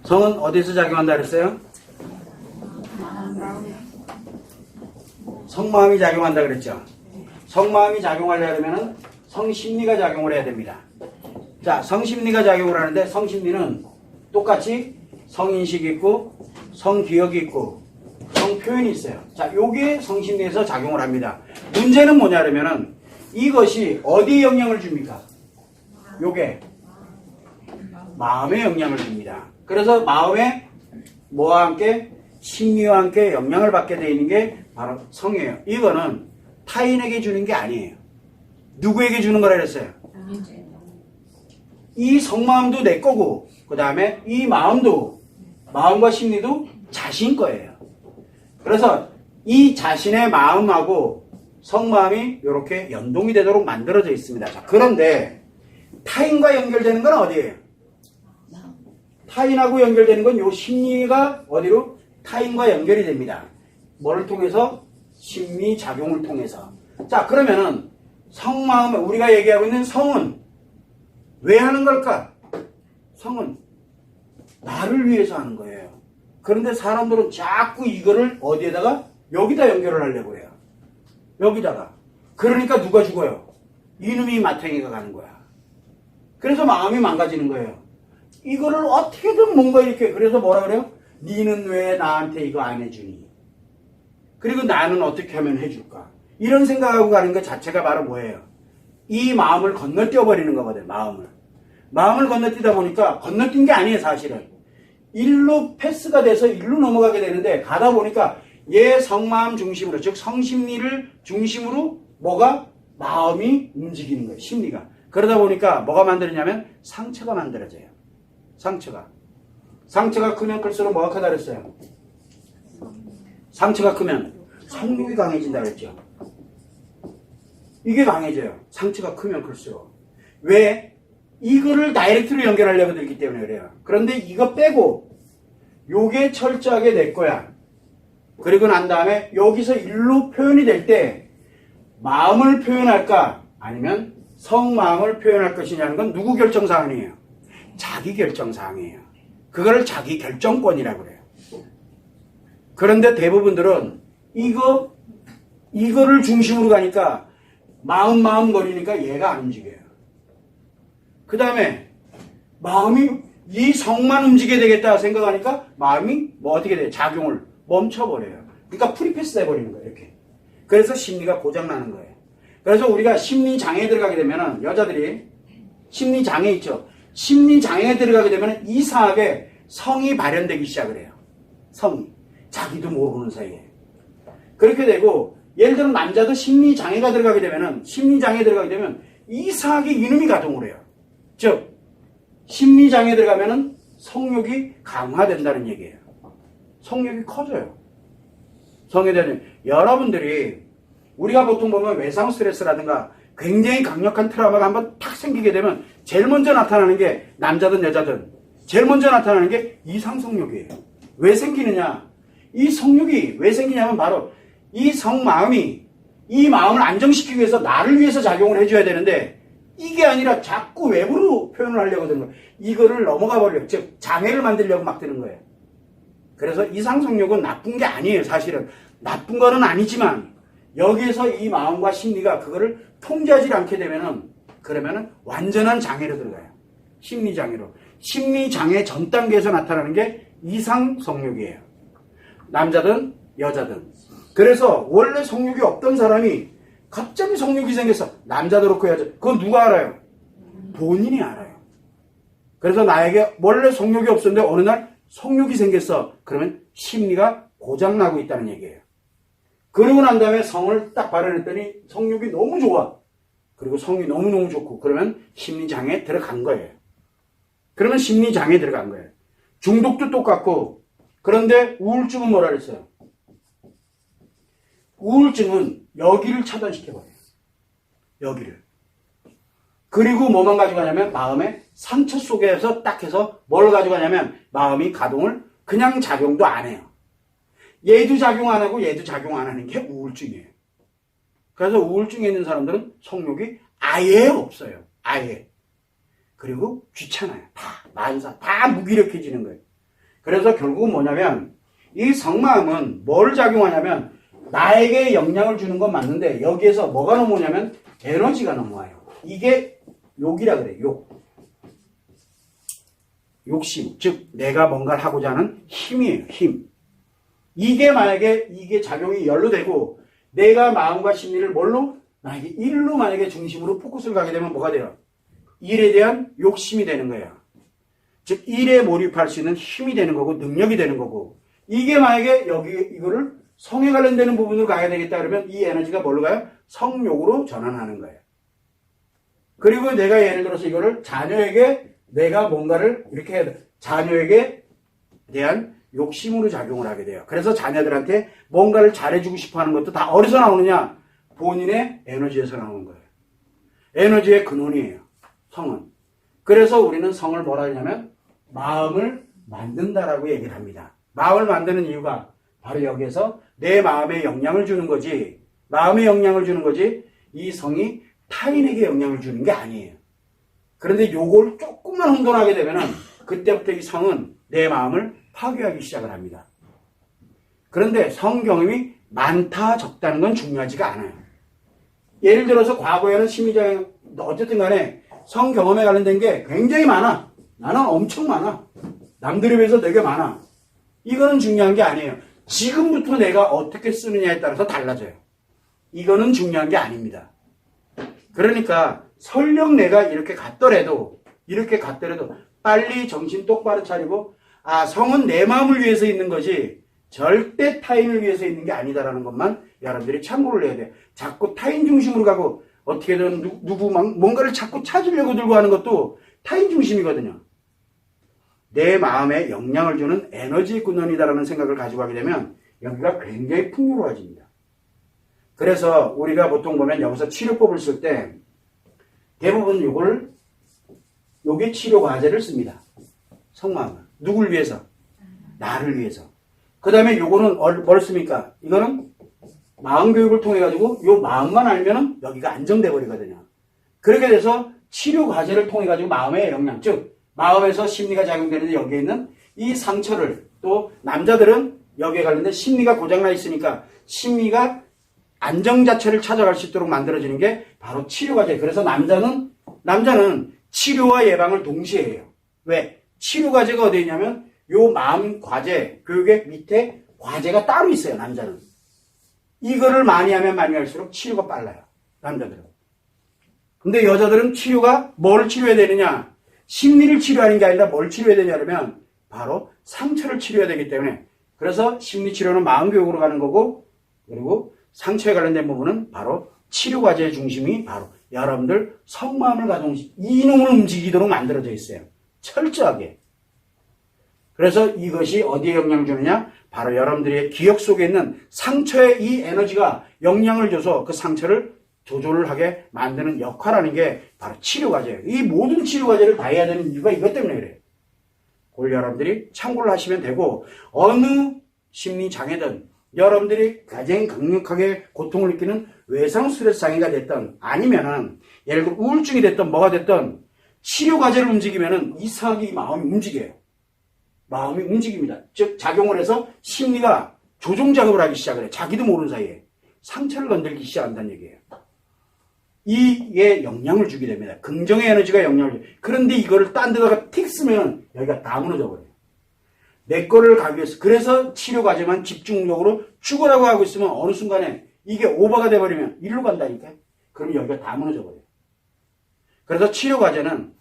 성은 어디서 작용한다 그랬어요? 성마음이 작용한다 그랬죠. 성마음이 작용하려면 성심리가 작용을 해야 됩니다. 자, 성심리가 작용을 하는데 성심리는 똑같이 성인식이 있고 성기억이 있고 성표현이 있어요. 자, 요게 성심리에서 작용을 합니다. 문제는 뭐냐면은 이것이 어디에 영향을 줍니까? 요게 마음에 영향을 줍니다. 그래서 마음에 뭐와 함께 심리와 함께 영향을 받게 되어 있는 게 바로 성이에요. 이거는 타인에게 주는 게 아니에요. 누구에게 주는 거라 그랬어요? 이 성마음도 내 거고 그 다음에 이 마음과 심리도 자신 거예요. 그래서 이 자신의 마음하고 성마음이 이렇게 연동이 되도록 만들어져 있습니다. 자, 그런데 타인과 연결되는 건 어디예요? 타인하고 연결되는 건 이 심리가 어디로? 타인과 연결이 됩니다. 뭐를 통해서? 심리작용을 통해서. 자, 그러면은 성마음을 우리가 얘기하고 있는 성은 왜 하는 걸까? 성은 나를 위해서 하는 거예요. 그런데 사람들은 자꾸 이거를 어디에다가? 여기다 연결을 하려고 해요. 여기다가. 그러니까 누가 죽어요? 이놈이 마탱이가 가는 거야. 그래서 마음이 망가지는 거예요. 이거를 어떻게든 뭔가 이렇게, 그래서 뭐라 그래요? 니는 왜 나한테 이거 안 해주니? 그리고 나는 어떻게 하면 해줄까? 이런 생각하고 가는 것 자체가 바로 뭐예요? 이 마음을 건너뛰어 버리는 거거든, 마음을 건너뛰다 보니까 건너뛴 게 아니에요, 사실은. 일로 패스가 돼서 일로 넘어가게 되는데 가다 보니까 얘 성마음 중심으로, 즉 성심리를 중심으로 뭐가? 마음이 움직이는 거예요, 심리가. 그러다 보니까 뭐가 만들어지냐면 상처가 만들어져요. 상처가 크면 클수록 뭐가 크다 그랬어요? 상처가 크면 성욕이 강해진다 그랬죠. 이게 강해져요. 상처가 크면 클수록. 왜? 이거를 다이렉트로 연결하려고 들기 때문에 그래요. 그런데 이거 빼고 요게 철저하게 내 거야. 그리고 난 다음에 여기서 일로 표현이 될 때 마음을 표현할까? 아니면 성마음을 표현할 것이냐는 건 누구 결정사항이에요? 자기 결정사항이에요. 그거를 자기 결정권이라고 그래요. 그런데 대부분들은 이거를 중심으로 가니까 마음 거리니까 얘가 안 움직여요. 그 다음에 마음이 이 성만 움직여야 되겠다 생각하니까 마음이 뭐 어떻게 돼요? 작용을 멈춰버려요. 그러니까 프리패스 돼버리는 거예요. 이렇게. 그래서 심리가 고장나는 거예요. 그래서 우리가 심리장애에 들어가게 되면은 여자들이 심리장애 있죠. 심리장애에 들어가게 되면 이상하게 성이 발현되기 시작을 해요. 성이. 자기도 모르는 사이에. 그렇게 되고 예를 들어 남자도 심리장애가 들어가게 되면은 심리장애에 들어가게 되면 이상하게 이놈이 가동을 해요. 즉 심리장애에 들어가면은 성욕이 강화된다는 얘기예요. 성욕이 커져요. 성에 대한 여러분들이 우리가 보통 보면 외상 스트레스라든가 굉장히 강력한 트라우마가 한번 탁 생기게 되면 제일 먼저 나타나는 게 남자든 여자든 제일 먼저 나타나는 게 이상성욕이에요. 왜 생기느냐? 이 성욕이 왜 생기냐면 바로 이 성마음이 이 마음을 안정시키기 위해서 나를 위해서 작용을 해줘야 되는데 이게 아니라 자꾸 외부로 표현을 하려고 드는 거예요. 이거를 넘어가 버려요. 즉 장애를 만들려고 막 드는 거예요. 그래서 이상성욕은 나쁜 게 아니에요. 사실은 나쁜 거는 아니지만 여기에서 이 마음과 심리가 그거를 통제하지 않게 되면은 그러면은 완전한 장애로 들어가요. 심리장애로. 심리장애 전 단계에서 나타나는 게 이상성욕이에요. 남자든 여자든. 그래서 원래 성욕이 없던 사람이 갑자기 성욕이 생겼어. 남자도 그렇고 여자. 그건 누가 알아요? 본인이 알아요. 그래서 나에게 원래 성욕이 없었는데 어느 날 성욕이 생겼어. 그러면 심리가 고장나고 있다는 얘기예요. 그러고 난 다음에 성을 딱 발현했더니 성욕이 너무 좋아. 그리고 성이 너무너무 좋고 그러면 심리장애에 들어간 거예요. 그러면 심리장애에 들어간 거예요. 중독도 똑같고 그런데 우울증은 뭐라 그랬어요? 우울증은 여기를 차단시켜버려요. 여기를. 그리고 뭐만 가져가냐면 마음의 상처 속에서 딱 해서 뭘 가져가냐면 마음이 가동을 그냥 작용도 안 해요. 얘도 작용 안 하고 얘도 작용 안 하는 게 우울증이에요. 그래서 우울증에 있는 사람들은 성욕이 아예 없어요. 아예. 그리고 귀찮아요. 다 만사, 다 무기력해지는 거예요. 그래서 결국은 뭐냐면 이 성마음은 뭘 작용하냐면 나에게 영향을 주는 건 맞는데 여기에서 뭐가 넘어오냐면 에너지가 넘어와요. 이게 욕이라 그래요. 욕. 욕심, 즉 내가 뭔가를 하고자 하는 힘이에요. 힘. 이게 만약에 이게 작용이 열로 되고 내가 마음과 심리를 뭘로? 만약에 일로 만약에 중심으로 포커스를 가게 되면 뭐가 돼요? 일에 대한 욕심이 되는 거예요. 즉 일에 몰입할 수 있는 힘이 되는 거고 능력이 되는 거고 이게 만약에 여기 이거를 성에 관련되는 부분으로 가야 되겠다 그러면 이 에너지가 뭘로 가요? 성욕으로 전환하는 거예요. 그리고 내가 예를 들어서 이거를 자녀에게 내가 뭔가를 이렇게 해야 돼. 자녀에게 대한 욕심으로 작용을 하게 돼요. 그래서 자녀들한테 뭔가를 잘해주고 싶어 하는 것도 다 어디서 나오느냐? 본인의 에너지에서 나오는 거예요. 에너지의 근원이에요. 성은. 그래서 우리는 성을 뭐라 하냐면 마음을 만든다라고 얘기를 합니다. 마음을 만드는 이유가 바로 여기에서 내 마음에 영향을 주는 거지, 마음에 영향을 주는 거지 이 성이 타인에게 영향을 주는 게 아니에요. 그런데 요걸 조금만 혼돈하게 되면은 그때부터 이 성은 내 마음을 파괴하기 시작을 합니다. 그런데 성 경험이 많다 적다는 건 중요하지가 않아요. 예를 들어서 과거에는 심리적 어쨌든 간에 성 경험에 관련된 게 굉장히 많아. 나는 엄청 많아. 남들에 비해서 되게 많아. 이거는 중요한 게 아니에요. 지금부터 내가 어떻게 쓰느냐에 따라서 달라져요. 이거는 중요한 게 아닙니다. 그러니까 설령 내가 이렇게 갔더라도 빨리 정신 똑바로 차리고 성은 내 마음을 위해서 있는 거지 절대 타인을 위해서 있는 게 아니다라는 것만 여러분들이 참고를 해야 돼요. 자꾸 타인 중심으로 가고 어떻게든 누구 뭔가를 자꾸 찾으려고 들고 하는 것도 타인 중심이거든요. 내 마음에 영향을 주는 에너지 근원이다라는 생각을 가지고 하게 되면 여기가 굉장히 풍요로워집니다. 그래서 우리가 보통 보면 여기서 치료법을 쓸 때 대부분 요게 치료 과제를 씁니다. 성마음은. 누굴 위해서? 나를 위해서. 그 다음에 요거는 뭘 씁니까? 이거는 마음 교육을 통해 가지고 요 마음만 알면은 여기가 안정돼 버리거든요. 그렇게 돼서 치료 과제를 통해 가지고 마음의 영향, 즉 마음에서 심리가 작용되는데 여기에 있는 이 상처를 또 남자들은 여기에 관련된 심리가 고장나 있으니까 심리가 안정 자체를 찾아갈 수 있도록 만들어지는 게 바로 치료 과제. 그래서 남자는 치료와 예방을 동시에 해요. 왜? 치료 과제가 어디 있냐면 요 마음 과제, 교육의 밑에 과제가 따로 있어요. 남자는. 이거를 많이 하면 많이 할수록 치료가 빨라요. 남자들은. 근데 여자들은 치료가 뭘 치료해야 되느냐? 심리를 치료하는 게 아니라 뭘 치료해야 되냐 그러면 바로 상처를 치료해야 되기 때문에 그래서 심리치료는 마음교육으로 가는 거고 그리고 상처에 관련된 부분은 바로 치료과제의 중심이 바로 여러분들 성마음을 가동 이놈을 움직이도록 만들어져 있어요. 철저하게. 그래서 이것이 어디에 영향을 주느냐? 바로 여러분들의 기억 속에 있는 상처의 이 에너지가 영향을 줘서 그 상처를 조절을 하게 만드는 역할하는 게 바로 치료과제예요. 이 모든 치료과제를 다 해야 되는 이유가 이것 때문에 그래요. 그걸 여러분들이 참고를 하시면 되고 어느 심리장애든 여러분들이 가장 강력하게 고통을 느끼는 외상 스트레스 장애가 됐던 아니면은 예를 들어 우울증이 됐던 뭐가 됐던 치료과제를 움직이면은 이상하게 이 마음이 움직여요. 마음이 움직입니다. 즉 작용을 해서 심리가 조종 작업을 하기 시작을 해요. 자기도 모르는 사이에 상처를 건들기 시작한다는 얘기예요. 이에 영향을 주게 됩니다. 긍정의 에너지가 영향을 줘요. 그런데 이거를 딴 데다가 틱 쓰면 여기가 다 무너져 버려요. 내 거를 가기 위해서. 그래서 치료 과제만 집중적으로 죽으라고 하고 있으면 어느 순간에 이게 오버가 돼버리면 일로 간다니까. 그럼 여기가 다 무너져 버려요. 그래서 치료 과제는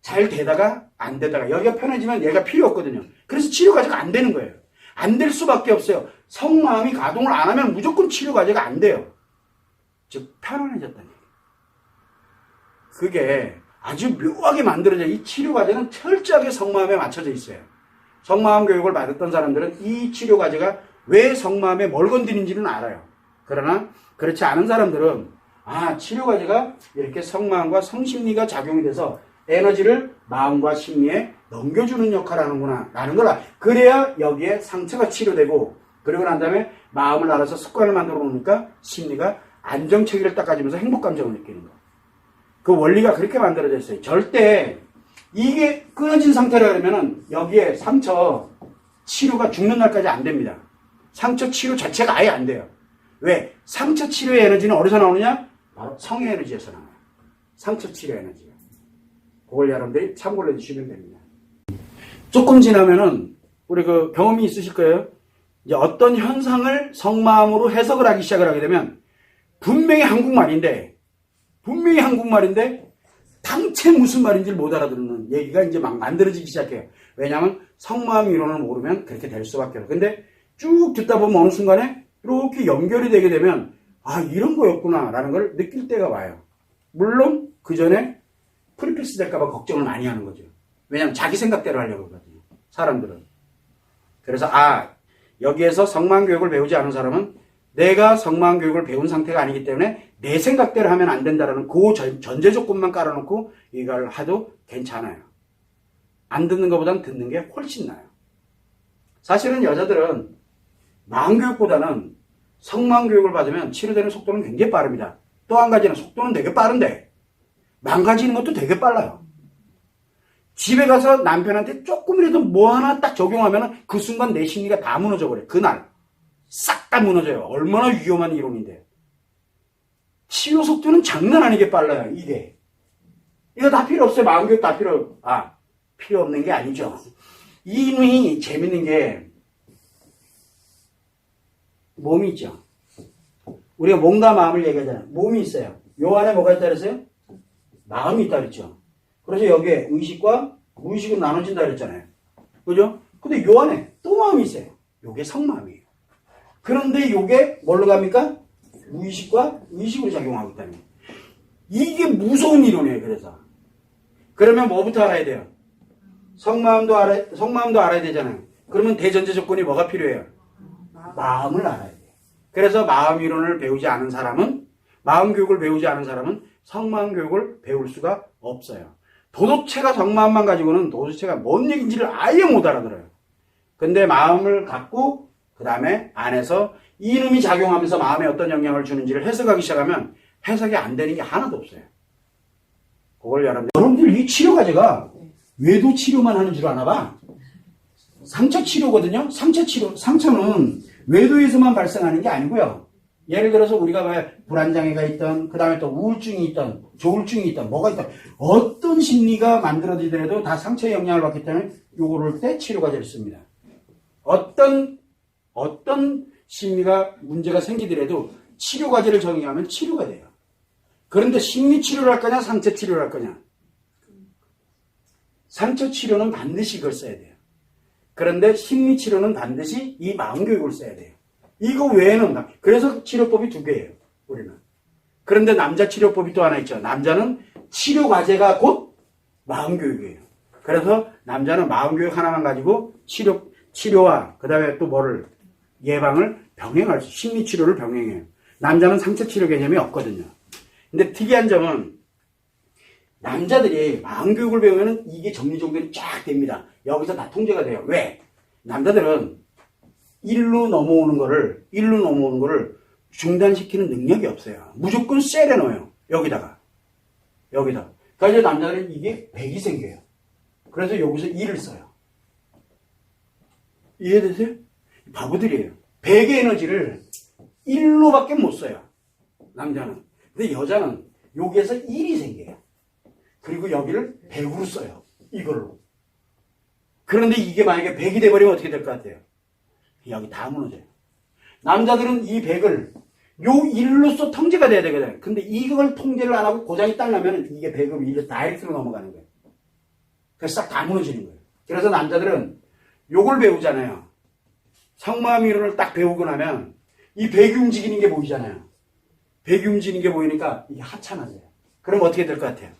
잘 되다가 안 되다가 여기가 편해지면 얘가 필요 없거든요. 그래서 치료 과제가 안 되는 거예요. 안 될 수밖에 없어요. 성마음이 가동을 안 하면 무조건 치료 과제가 안 돼요. 즉 편안해졌다는 얘기예요. 그게 아주 묘하게 만들어져. 이 치료 과제는 철저하게 성마음에 맞춰져 있어요. 성마음 교육을 받았던 사람들은 이 치료 과제가 왜 성마음에 뭘 건드리는지는 알아요. 그러나 그렇지 않은 사람들은 치료 과제가 이렇게 성마음과 성심리가 작용이 돼서 에너지를 마음과 심리에 넘겨주는 역할을 하는구나 라는 걸 그래야 여기에 상처가 치료되고 그리고 난 다음에 마음을 알아서 습관을 만들어 놓으니까 심리가 안정체계를 닦아주면서 행복감정을 느끼는 거예요. 그 원리가 그렇게 만들어져 있어요. 절대 이게 끊어진 상태라 그러면은 여기에 상처 치료가 죽는 날까지 안 됩니다. 상처 치료 자체가 아예 안 돼요. 왜? 상처 치료의 에너지는 어디서 나오느냐? 바로 성의 에너지에서 나와요. 상처 치료 에너지가. 그걸 여러분들이 참고를 해주시면 됩니다. 조금 지나면은 우리 그 경험이 있으실 거예요. 이제 어떤 현상을 속마음으로 해석을 하기 시작을 하게 되면 분명히 한국말인데 당최 무슨 말인지 못 알아듣는 얘기가 이제 막 만들어지기 시작해요. 왜냐하면 속마음 이론을 모르면 그렇게 될 수밖에 없어요. 근데 쭉 듣다 보면 어느 순간에 이렇게 연결이 되게 되면 아 이런 거였구나 라는 걸 느낄 때가 와요. 물론 그 전에 프리필스 될까봐 걱정을 많이 하는 거죠. 왜냐하면 자기 생각대로 하려고 하거든요. 사람들은. 그래서 여기에서 성마음 교육을 배우지 않은 사람은 내가 성마음 교육을 배운 상태가 아니기 때문에 내 생각대로 하면 안 된다라는 그 전제 조건만 깔아놓고 이걸 해도 괜찮아요. 안 듣는 것보다는 듣는 게 훨씬 나아요. 사실은 여자들은 마음 교육보다는 성마음 교육을 받으면 치료되는 속도는 굉장히 빠릅니다. 또 한 가지는 속도는 되게 빠른데 망가지는 것도 되게 빨라요. 집에 가서 남편한테 조금이라도 뭐 하나 딱 적용하면 그 순간 내 심리가 다 무너져 버려요. 그날 싹 다 무너져요. 얼마나 위험한 이론인데. 치료 속도는 장난 아니게 빨라요. 이거 다 필요 없어요. 마음교육 다 필요 없는 게 아니죠. 이 이론이 재밌는 게 몸이 있죠. 우리가 몸과 마음을 얘기하잖아요. 몸이 있어요. 요 안에 뭐가 있다 그랬어요? 마음이 있다 그랬죠. 그래서 여기에 의식과 무의식으로 나눠진다 그랬잖아요. 그죠? 근데 요 안에 또 마음이 있어요. 요게 성마음이에요. 그런데 요게 뭘로 갑니까? 무의식과 의식으로 작용하고 있다는 거예요. 이게 무서운 이론이에요. 그러면 뭐부터 알아야 돼요? 성마음도 알아야 되잖아요. 그러면 대전제 조건이 뭐가 필요해요? 마음을 알아야 돼요. 그래서 마음 이론을 배우지 않은 사람은, 마음 교육을 배우지 않은 사람은 성마음 교육을 배울 수가 없어요. 도덕체가 성마음만 가지고는 도덕체가 뭔 얘기인지를 아예 못 알아들어요. 근데 마음을 갖고 그 다음에 안에서 이놈이 작용하면서 마음에 어떤 영향을 주는지를 해석하기 시작하면 해석이 안 되는 게 하나도 없어요. 그걸 여러분들 이 치료 과제가 외도 치료만 하는 줄 아나 봐. 상처 치료거든요. 상처는 외도에서만 발생하는 게 아니고요. 예를 들어서 우리가 불안장애가 있던, 그 다음에 또 우울증이 있던, 조울증이 있던, 뭐가 있던, 어떤 심리가 만들어지더라도 다 상처의 영향을 받기 때문에 요거를 때 치료 과제를 씁니다. 어떤 심리가 문제가 생기더라도 치료 과제를 정의하면 치료가 돼요. 그런데 심리 치료를 할 거냐, 상처 치료를 할 거냐. 상처 치료는 반드시 이걸 써야 돼요. 그런데 심리 치료는 반드시 이 마음 교육을 써야 돼요. 이거 외에는, 그래서 치료법이 두 개예요, 우리는. 그런데 남자 치료법이 또 하나 있죠. 남자는 치료 과제가 곧 마음 교육이에요. 그래서 남자는 마음 교육 하나만 가지고 치료와 그 다음에 또 예방을 병행할 수, 심리 치료를 병행해요. 남자는 상처 치료 개념이 없거든요. 근데 특이한 점은 남자들이 마음 교육을 배우면 이게 정리정돈이 쫙 됩니다. 여기서 다 통제가 돼요. 왜? 남자들은 일로 넘어오는 거를 중단시키는 능력이 없어요. 무조건 셀에 넣어요. 여기다가. 그러니까 이제 남자들은 이게 100이 생겨요. 그래서 여기서 1을 써요. 이해되세요? 바보들이에요. 100의 에너지를 1로밖에 못 써요. 남자는. 근데 여자는 여기에서 1이 생겨요. 그리고 여기를 100으로 써요. 이걸로. 그런데 이게 만약에 100이 돼버리면 어떻게 될 것 같아요? 여기 다 무너져요. 남자들은 이 100을 요 1로서 통제가 돼야 되거든요. 근데 이걸 통제를 안 하고 고장이 딱 나면 이게 100으로 1로 다이렉트로 넘어가는 거예요. 그래서 싹 다 무너지는 거예요. 그래서 남자들은 요걸 배우잖아요. 성마음 이론을 딱 배우고 나면 이 100이 움직이는 게 보이잖아요. 100이 움직이는 게 보이니까 이게 하찮아져요. 그럼 어떻게 될 것 같아요?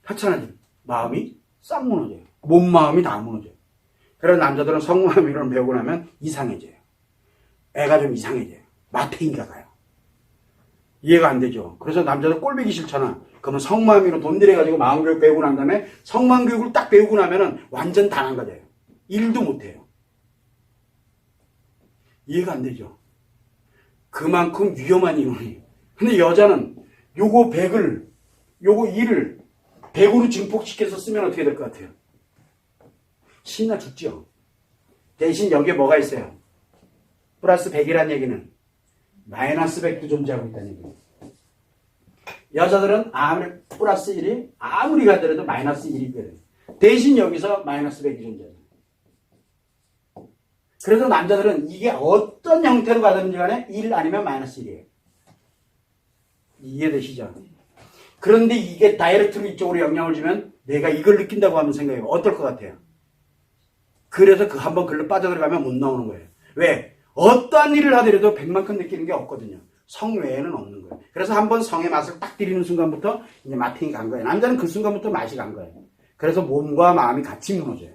하찮아져요. 마음이 싹 무너져요. 몸 마음이 다 무너져요. 그래서 남자들은 성마음 이론을 배우고 나면 이상해져요. 애가 좀 이상해져요. 마태인가 봐요. 이해가 안 되죠. 그래서 남자들 꼴보기 싫잖아. 그러면 성마음 이론 돈 들여가지고 마음교육 배우고 난 다음에 성마음 교육을 딱 배우고 나면은 완전 다 망가져요. 일도 못해요. 이해가 안 되죠. 그만큼 위험한 이론이에요. 근데 여자는 요거 100을, 요거 1을 100으로 증폭시켜서 쓰면 어떻게 될 것 같아요? 신나 죽죠. 대신 여기에 뭐가 있어요? 플러스 100이란 얘기는 마이너스 100도 존재하고 있다는 얘기예요. 여자들은 아무리 플러스 1이 아무리 가더라도 마이너스 1이 돼요. 대신 여기서 마이너스 100이 존재해요. 그래서 남자들은 이게 어떤 형태로 가든지 간에 1 아니면 마이너스 1이에요. 이해되시죠? 그런데 이게 다이렉트로 이쪽으로 영향을 주면 내가 이걸 느낀다고 하면 생각해요. 어떨 것 같아요? 그래서 그 한번 글로 빠져들어가면 못 나오는 거예요. 왜? 어떠한 일을 하더라도 100만큼 느끼는 게 없거든요. 성 외에는 없는 거예요. 그래서 한번 성의 맛을 딱 들이는 순간부터 이제 마팅이 간 거예요. 남자는 그 순간부터 맛이 간 거예요. 그래서 몸과 마음이 같이 무너져요.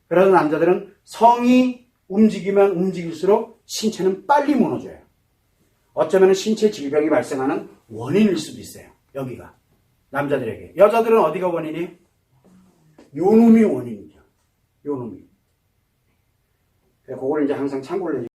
그래서 남자들은 성이 움직이면 움직일수록 신체는 빨리 무너져요. 어쩌면 신체 질병이 발생하는 원인일 수도 있어요. 여기가. 남자들에게. 여자들은 어디가 원인이? 요놈이 원인이죠. 요놈이. 그거를 이제 항상 참고를 해주세요.